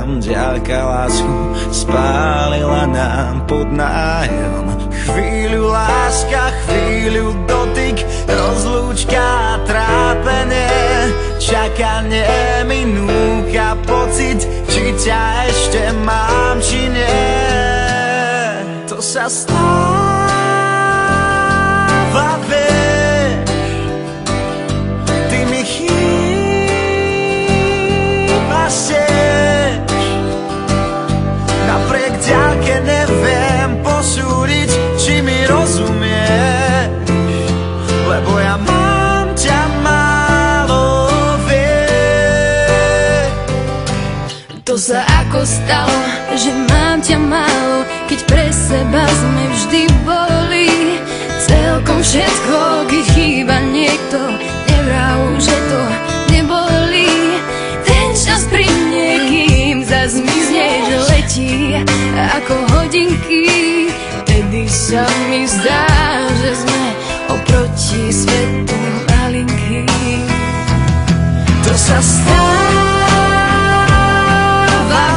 nám ďalka lásku spálila nám pod nájom. Chvíľu láska, chvíľu dotyk, rozlúčka, trápenie, čakanie mi núka pocit, či ťa ešte mám, či nie. To sa stáva, vieš, ty mi chýbaš tiež. Napriek ďalke neviem posúdiť, či mi rozumieš, lebo ja mám ťa málo, vieš. To sa ako stalo, že mám ťa málo, keď pre seba sme vždy boli. Celkom všetko, keď chýba niekto, nevrav, že to nebolí. Ten čas pri niekým zas zmizne, že letí ako hodinky. Vtedy sa mi zdá, že sme oproti svetu malinký. To sa stáva,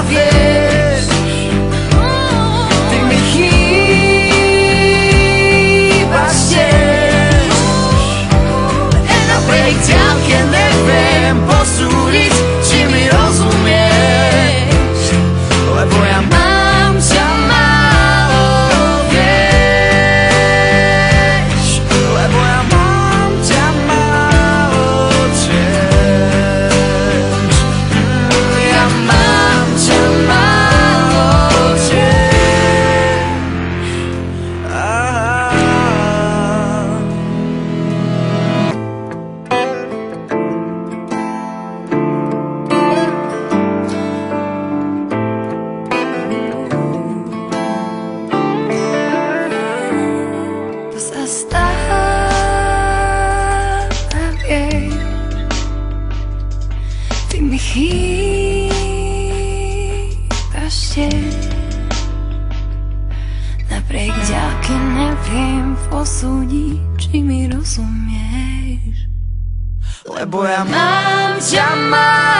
vieš, ty mi chýbaš tiež. Napriek ďalke neviem posúdiť, či mi rozumieš, lebo ja mám ťa málo, vieš, lebo ja mám ťa málo tiež. Ja mám ťa málo tiež. To sa stáva, vieš, ty mi chýbaš tiež. Napriek ďalke neviem posúdiť, či mi rozumieš, Lebo ja mám ťa málo.